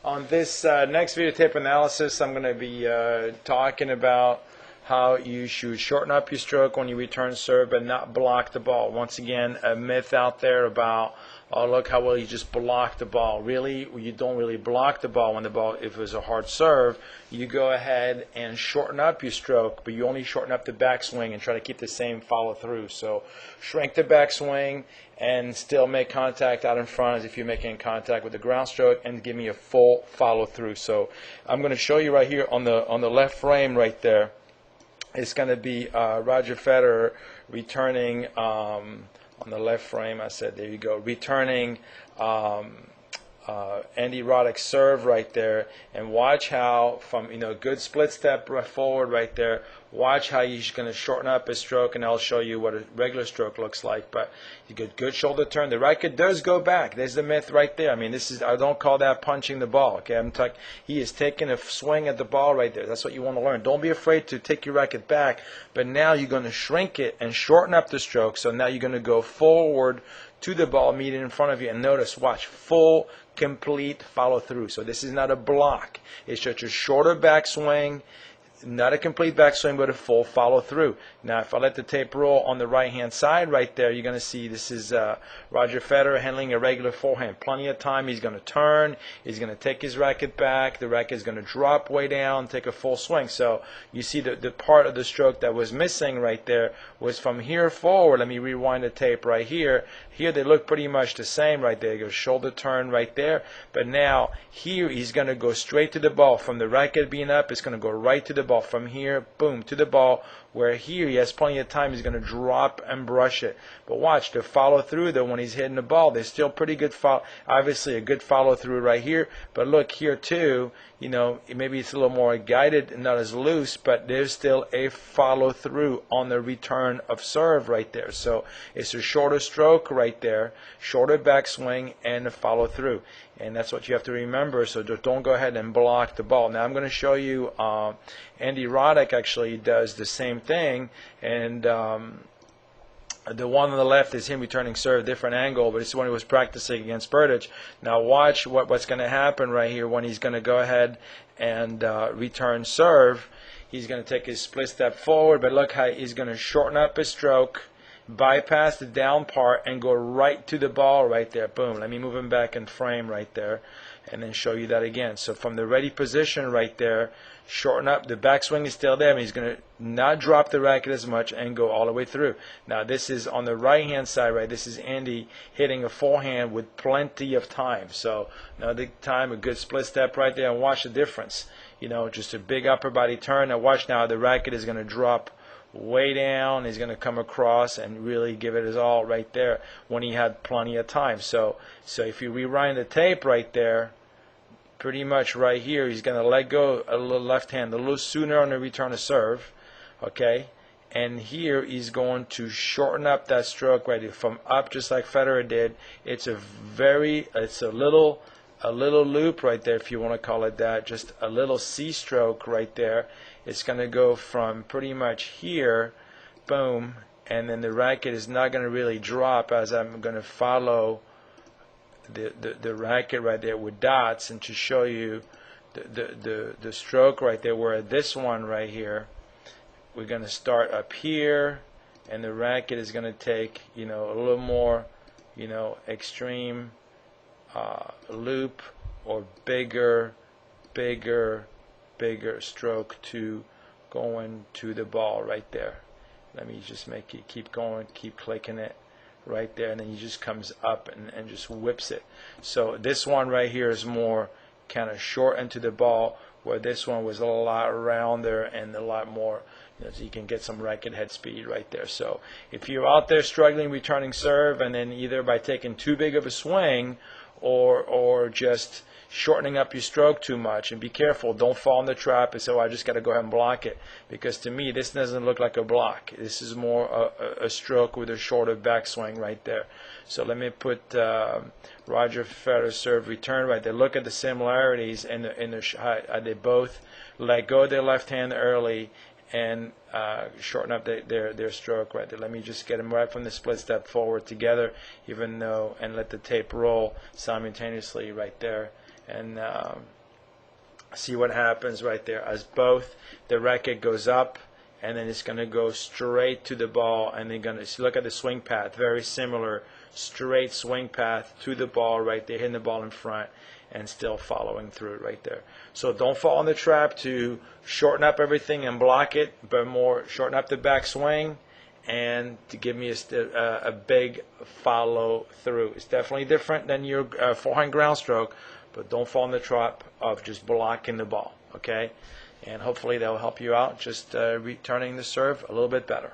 On this next videotape analysis, I'm going to be talking about how you should shorten up your stroke when you return serve but not block the ball. Once again, a myth out there about, oh, look how well you just block the ball. Really, you don't really block the ball when the ball, if it was a hard serve, you go ahead and shorten up your stroke, but you only shorten up the backswing and try to keep the same follow through. So shrink the backswing and still make contact out in front as if you're making contact with the ground stroke, and give me a full follow through. So I'm going to show you right here on the left frame right there. It's going to be Roger Federer returning on the left frame. I said, there you go, returning Andy Roddick's serve right there, and watch how from good split step forward right there. Watch how he's going to shorten up his stroke, and I'll show you what a regular stroke looks like. But you get good shoulder turn. The racket does go back. There's the myth right there. I mean, I don't call that punching the ball. Okay, he is taking a swing at the ball right there. That's what you want to learn. Don't be afraid to take your racket back. But now you're going to shrink it and shorten up the stroke. So now you're going to go forward to the ball, meet it in front of you, and notice, watch, full, complete follow through. So this is not a block. It's just a shorter backswing. Not a complete backswing, but a full follow through. Now, if I let the tape roll on the right-hand side right there, you're going to see this is Roger Federer handling a regular forehand. Plenty of time. He's going to turn. He's going to take his racket back. The racket is going to drop way down, take a full swing. So you see the part of the stroke that was missing right there was from here forward. Let me rewind the tape right here. Here they look pretty much the same right there. You go shoulder turn right there. But now here he's going to go straight to the ball. From the racket being up, it's going to go right to the ball. From here, boom, to the ball, where here he has plenty of time. He's going to drop and brush it. But watch the follow through though when he's hitting the ball. There's still pretty good obviously a good follow through right here. But look here too, maybe it's a little more guided and not as loose, but there's still a follow through on the return of serve right there. So it's a shorter stroke right there, shorter backswing, and a follow through. And that's what you have to remember. So just don't go ahead and block the ball. Now I'm going to show you Andy Roddick actually does the same thing, and the one on the left is him returning serve, different angle, but it's when he was practicing against Berdych. Now watch what's going to happen right here when he's going to go ahead and return serve. He's going to take his split step forward, but look how he's going to shorten up his stroke, bypass the down part, and go right to the ball right there. Boom. Let me move him back in frame right there and then show you that again. So from the ready position right there, shorten up. The backswing is still there, but he's going to not drop the racket as much and go all the way through. Now this is on the right hand side, right? This is Andy hitting a forehand with plenty of time. So another time, a good split step right there, and watch the difference. Just a big upper body turn. Now watch now, the racket is going to drop way down. He's going to come across and really give it his all right there when he had plenty of time. So if you rewind the tape right there, pretty much right here, he's going to let go a little left hand a little sooner on the return of serve, okay? And here he's going to shorten up that stroke right here from up, just like Federer did. It's a little loop right there, if you want to call it that, just a little C stroke right there. It's going to go from pretty much here, boom, and then the racket is not going to really drop as I'm going to follow the racket right there with dots, and to show you the stroke right there, where this one right here, we're going to start up here, and the racket is going to take a little more extreme loop or bigger stroke to going to the ball right there. Let me just make it keep going, keep clicking it right there, and then he just comes up and just whips it. So this one right here is more kind of short into the ball, where this one was a lot rounder and a lot more, so you can get some racket head speed right there. So if you're out there struggling returning serve, and then either by taking too big of a swing or just shortening up your stroke too much, and be careful, don't fall in the trap and say, oh, I just got to go ahead and block it, because to me this doesn't look like a block. This is more a stroke with a shorter backswing right there. So let me put Roger Federer serve return right there. Look at the similarities in the shot. They both let go of their left hand early and shorten up their stroke right there. Let me just get them right from the split step forward together, and let the tape roll simultaneously right there. and see what happens right there as both the racket goes up, and then it's going to go straight to the ball, and they're going to look at the swing path, very similar, straight swing path to the ball right there, hitting the ball in front and still following through right there. So don't fall in the trap to shorten up everything and block it, but more shorten up the backswing and to give me a big follow through. It's definitely different than your forehand ground stroke, but don't fall in the trap of just blocking the ball, okay? And hopefully that will help you out, just returning the serve a little bit better.